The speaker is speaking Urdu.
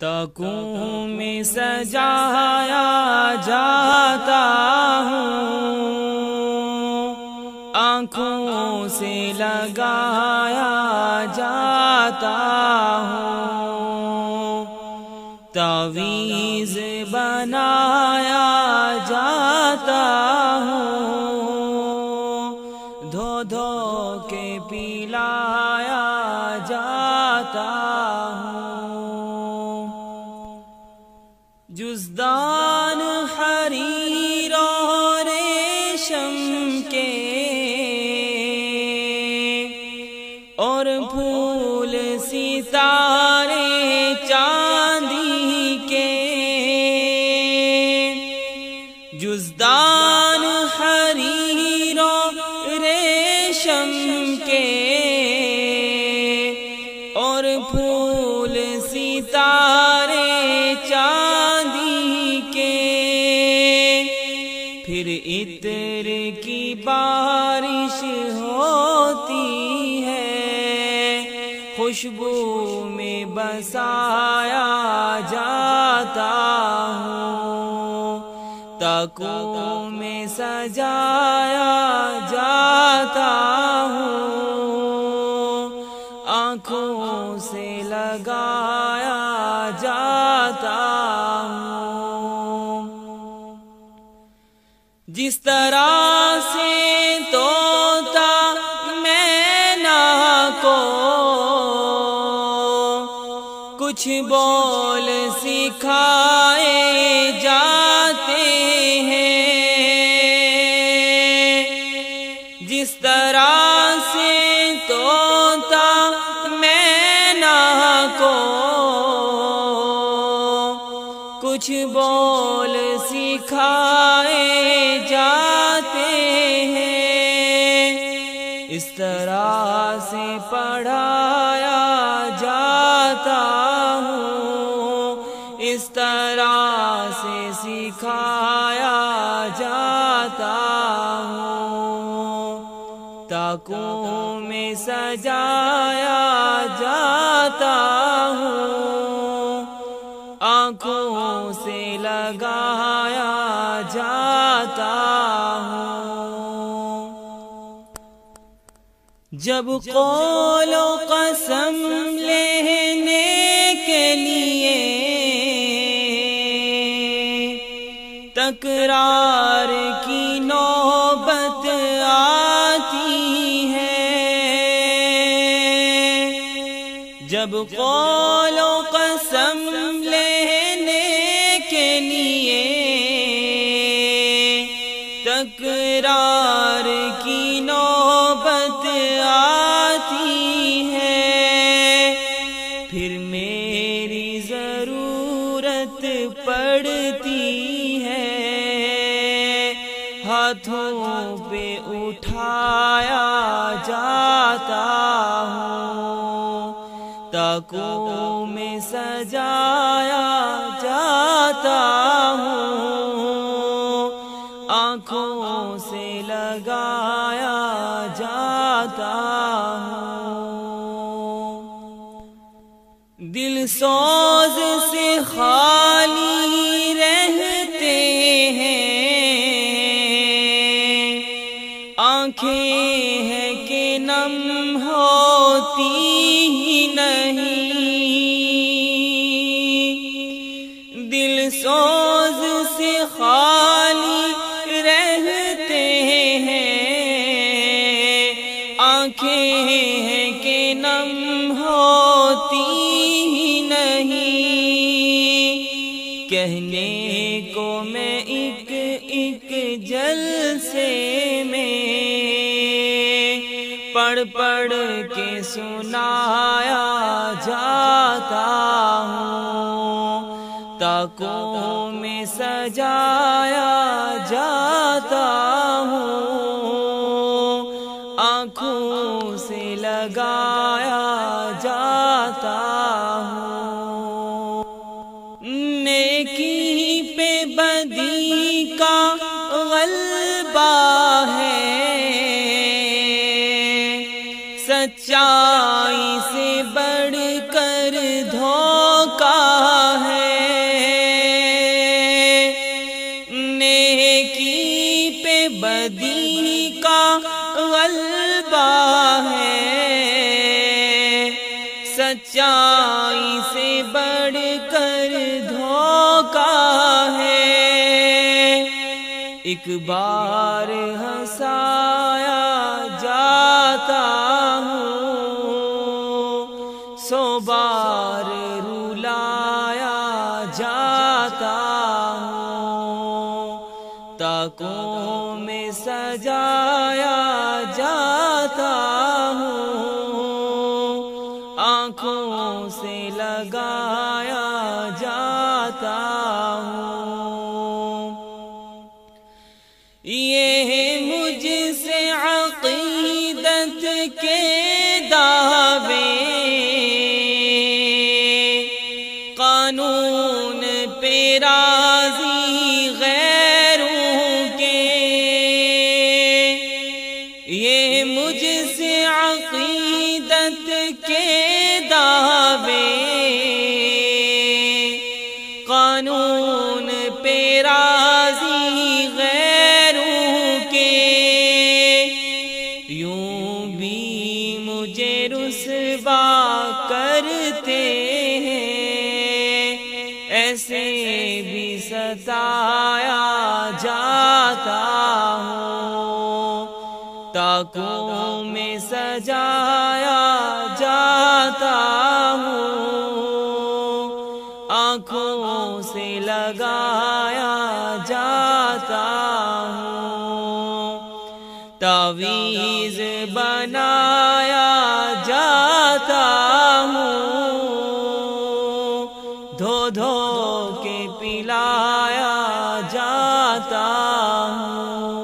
تکوں میں سجایا جاتا ہوں، آنکھوں سے لگایا جاتا ہوں، تعویذ بنایا جاتا ہوں، دھو دھو کے پلایا جاتا ہوں۔ جزدان حریر و ریشم کے اور پھول ستارے چاندی کے، جزدان حریر و ریشم کے اور پھول ستارے چاندی کے، پھر عطر کی بارش ہوتی ہے، خوشبو میں بسایا جاتا ہوں، تکوں میں سجایا جاتا ہوں، آنکھوں سے لگایا جاتا ہوں۔ جس طرح سے طوطا مینا کو کچھ بول سکھائے جاتے ہیں، جس طرح سے طوطا مینا کو کچھ بول سکھائے جاتے ہیں، اس طرح سے پڑھایا جاتا ہوں، اس طرح سے سکھایا جاتا ہوں، تکوں میں سجایا جاتا ہوں، آنکھوں سے لگایا جاتا ہوں۔ جب قول و قسم لینے کے لیے تکرار کی نوبت آتی ہے، جب قول و قسم لینے کے لیے تکرار کی نوبت آتی ہے، پھر میری ضرورت پڑتی ہے، ہاتھوں پہ اٹھایا جاتا ہوں، تکوں میں سجایا جاتا ہوں، آنکھوں سے لگایا جاتا ہوں۔ دل سوز سے خالی رہتے ہیں، آنکھیں ہیں کہ نم ہوتی ہی نہیں، دل سوز سے خالی رہتے ہیں، آنکھیں ہیں کہ نم ہوتی ہی نہیں، کہنے کو میں ایک ایک جلسے میں پڑھ پڑھ کے سنایا جاتا ہوں، تکوں میں سجایا جاتا ہوں، آنکھوں سے لگایا جاتا ہوں۔ نیکی پہ بدی کا غلبہ ہے، سچائی سے بڑھ کر دھوکا سچائی سے بڑھ کر دھوکا ہے، ایک بار ہنسایا جاتا ہوں، 100 بار رلایا جاتا ہوں، تاکوں میں سجایا جاتا ہوں، آنکھوں سے لگایا جاتا ہوں۔ یہ مجھ سے عقیدت کے دعوے، قانون پہ راضی غیروں کے، یہ مجھ سے عقیدت کے دعوے، قانون پہ راضی غیروں کے، یوں بھی مجھے رسوا کرتے ہیں، ایسے بھی ستایا جاتا ہوں، تاکوں میں سجایا جاتا ہوں، آنکھوں سے لگایا جاتا ہوں، تعویذ بنایا جاتا ہوں، دھو دھو کے پلایا جاتا ہوں۔